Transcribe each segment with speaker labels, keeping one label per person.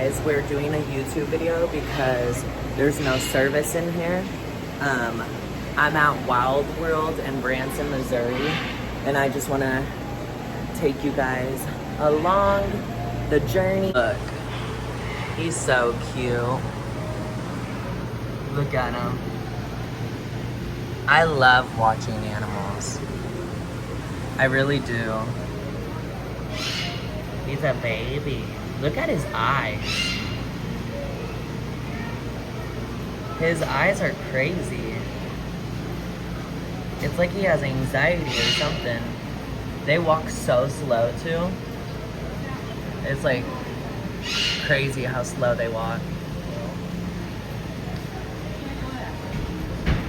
Speaker 1: guys, we're doing a YouTube video because there's no service in here. I'm at Wild World in Branson, Missouri, and I just want to take you guys along the journey. Look, he's so cute. Look at him. I love watching animals. I really do. He's a baby. Look at his eyes. His eyes are crazy. It's like he has anxiety or something. They walk so slow too. It's like crazy how slow they walk.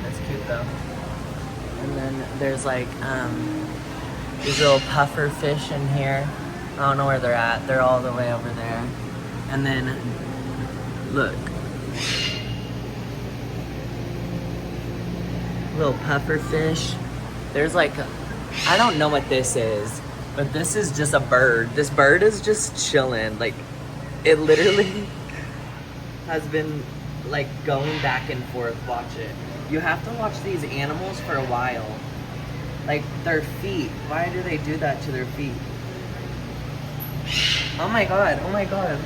Speaker 1: That's cute though. And then there's like these little puffer fish in here. I don't know where they're at. They're all the way over there. And then, look. Little puffer fish. There's like, I don't know what this is, but this is just a bird. This bird is just chilling. Like, it literally has been like going back and forth. Watch it. You have to watch these animals for a while. Like, their feet. Why do they do that to their feet? Oh my god, oh my god.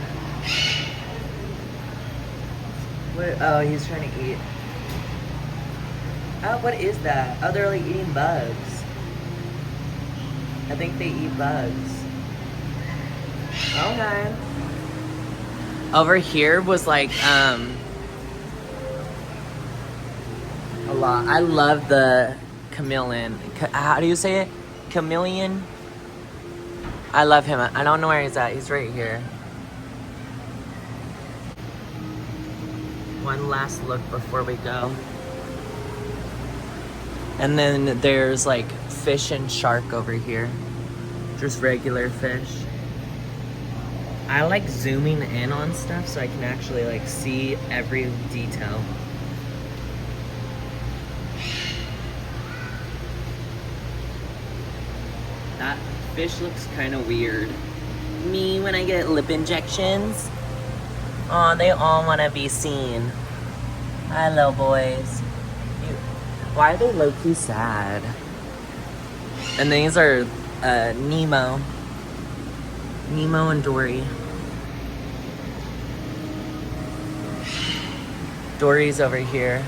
Speaker 1: What? Oh, he's trying to eat. Oh, what is that? Oh, they're like eating bugs. I think they eat bugs. Okay. Over here was like, a lot. I love the chameleon. How do you say it? Chameleon? I love him. I don't know where he's at. He's right here. One last look before we go. And then there's like fish and shark over here. Just regular fish. I like zooming in on stuff so I can actually like see every detail. That fish looks kind of weird. Me when I get lip injections. Aw, they all want to be seen. Hello, boys. Why are they low-key sad? And these are Nemo. Nemo and Dory. Dory's over here.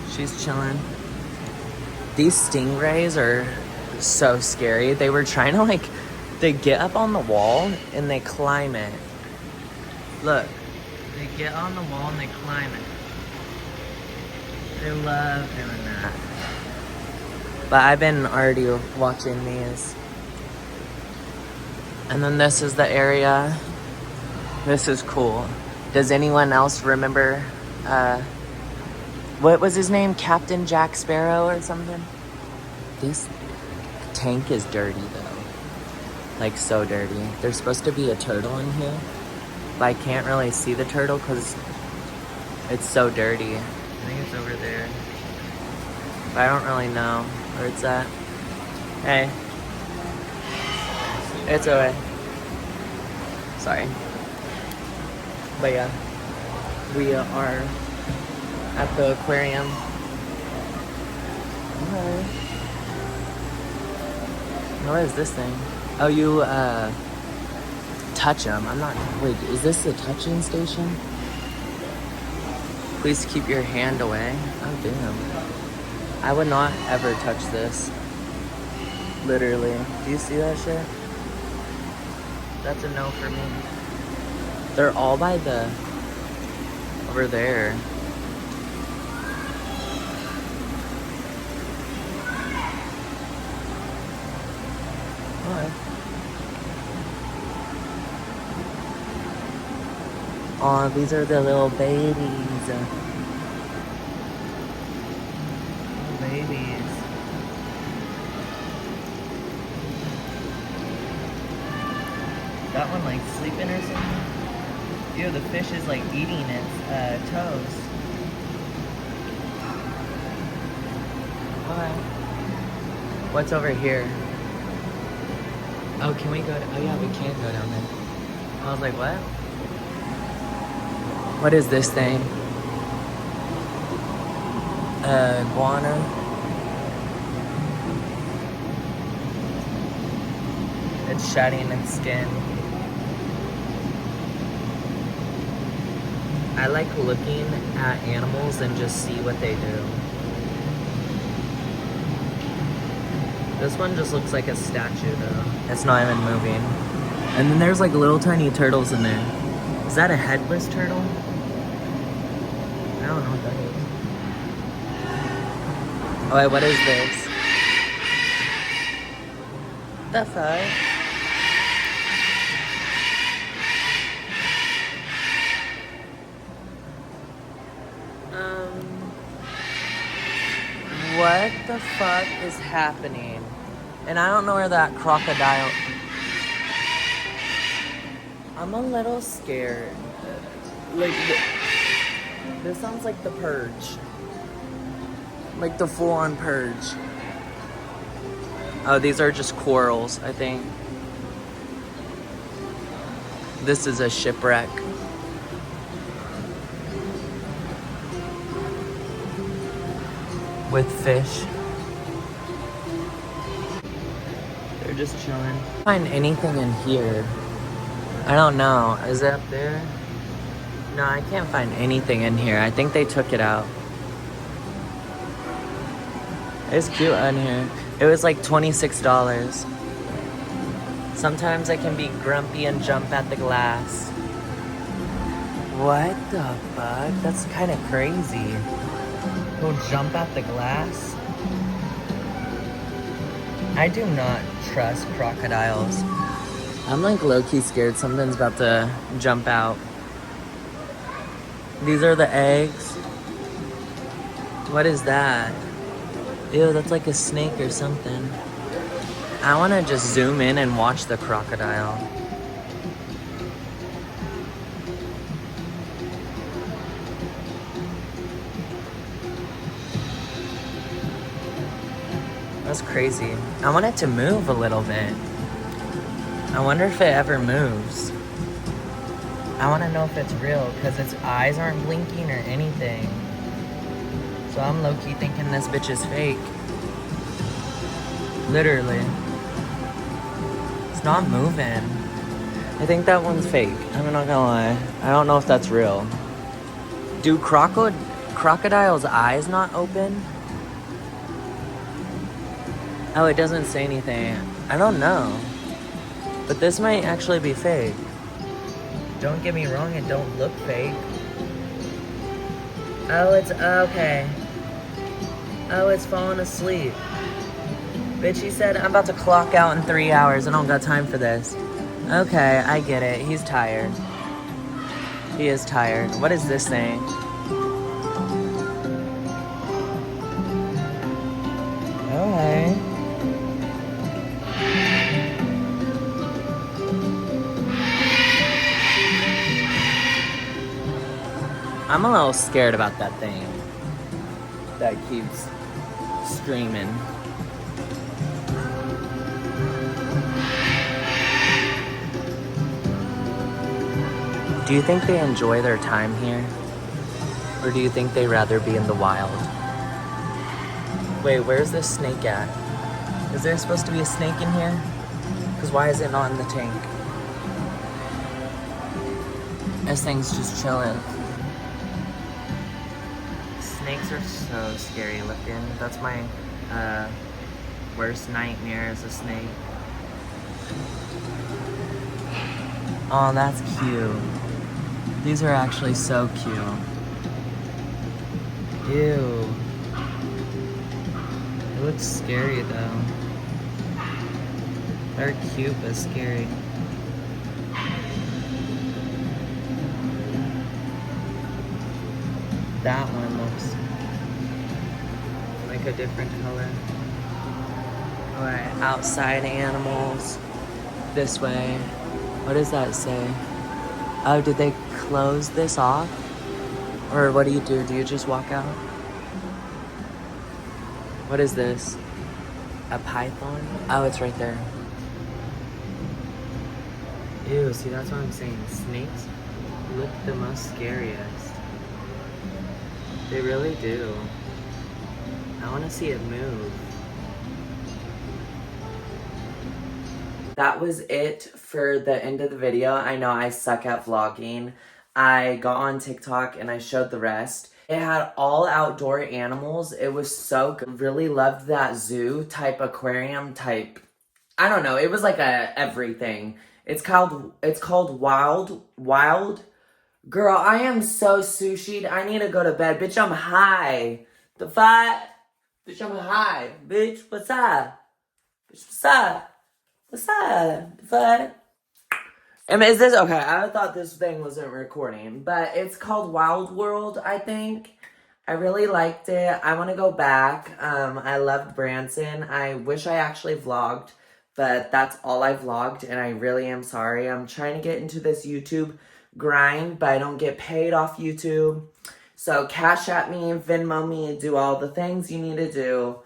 Speaker 1: She's chilling. These stingrays are so scary. They were trying to like, they get up on the wall and they climb it. Look, they get on the wall and they climb it. They love doing that. But I've been already watching these. And then this is the area. This is cool. Does anyone else remember, what was his name? Captain Jack Sparrow or something? This tank is dirty though. Like so dirty. There's supposed to be a turtle in here, but I can't really see the turtle because it's so dirty. I think it's over there. But I don't really know where it's at. Hey. It's okay. Sorry. But yeah. We are at the aquarium. Okay. What is this thing? Oh, you touch them. I'm not. Wait, is this the touching station? Please keep your hand away. Oh, damn. I would not ever touch this. Literally. Do you see that shit? That's a no for me. They're all by the... over there. Oh, these are the little babies. Little babies. That one like sleeping or something? Ew, the fish is like eating its toes. Okay. What's over here? Oh, can we go? Oh yeah, we can't go down there. I was like, what? What is this thing? Iguana. It's shedding its skin. I like looking at animals and just see what they do. This one just looks like a statue though. It's not even moving. And then there's like little tiny turtles in there. Is that a headless turtle? I don't know what that is. Oh wait, what is this? The fuck? What the fuck is happening? And I don't know where that crocodile... I'm a little scared. Like, this sounds like the Purge. Like the full-on Purge. Oh, these are just corals, I think. This is a shipwreck. With fish. They're just chilling. Find anything in here? I don't know. Is it up there? No, I can't find anything in here. I think they took it out. It's cute in here. It was like $26. Sometimes I can be grumpy and jump at the glass. What the fuck? That's kind of crazy. Go jump at the glass? I do not trust crocodiles. I'm like low-key scared something's about to jump out. These are the eggs. What is that? Ew, that's like a snake or something. I want to just zoom in and watch the crocodile. That's crazy. I want it to move a little bit. I wonder if it ever moves. I want to know if it's real because its eyes aren't blinking or anything. So I'm low-key thinking this bitch is fake. Literally. It's not moving. I think that one's fake. I'm not gonna lie. I don't know if that's real. Do crocodiles' eyes not open? Oh, it doesn't say anything. I don't know. But this might actually be fake. Don't get me wrong, it don't look fake. Oh, it's okay. Oh, it's falling asleep. Bitch, he said, I'm about to clock out in 3 hours. I don't got time for this. Okay, I get it. He's tired. He is tired. What is this thing? Okay. I'm a little scared about that thing that keeps screaming. Do you think they enjoy their time here? Or do you think they'd rather be in the wild? Wait, where's this snake at? Is there supposed to be a snake in here? Because why is it not in the tank? This thing's just chilling. Snakes are so scary looking. That's my worst nightmare is a snake. Oh, that's cute. These are actually so cute. Ew. It looks scary though. They're cute but scary. That one looks like a different color. Alright, outside animals. This way. What does that say? Oh, did they close this off? Or what do? Do you just walk out? What is this? A python? Oh, it's right there. Ew, see, that's what I'm saying. Snakes look the most scariest. They really do. I want to see it move. That was it for the end of the video. I know I suck at vlogging. I got on TikTok and I showed the rest. It had all outdoor animals. It was so good. Really loved that zoo type aquarium type. I don't know. It was like a everything. It's called Wild. Girl, I am so sushied. I need to go to bed. Bitch, I'm high. The fuck? Bitch, I'm high. Bitch, what's up? Bitch, what's up? What's up? The fuck? Is this okay? I thought this thing wasn't recording, but it's called Wild World, I think. I really liked it. I want to go back. I loved Branson. I wish I actually vlogged, but that's all I vlogged, and I really am sorry. I'm trying to get into this YouTube grind, but I don't get paid off YouTube. So cash at me, Venmo me, do all the things you need to do.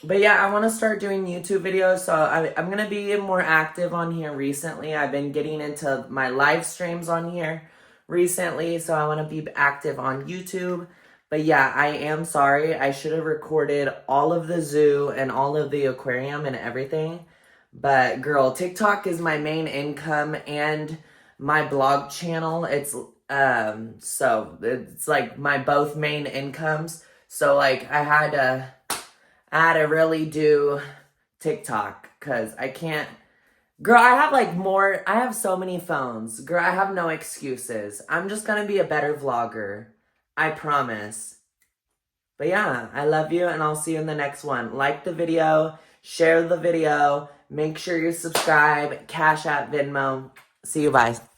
Speaker 1: But yeah, I want to start doing YouTube videos, so I'm going to be more active on here recently. I've been getting into my live streams on here recently, so I want to be active on YouTube. But yeah, I am sorry. I should have recorded all of the zoo and all of the aquarium and everything. But girl, TikTok is my main income and my blog channel. So it's like my both main incomes. So like I had to really do TikTok because I can't. Girl, I have so many phones. Girl, I have no excuses. I'm just gonna be a better vlogger. I promise. But yeah, I love you and I'll see you in the next one. Like the video, share the video, make sure you subscribe, Cash App, Venmo. See you, bye.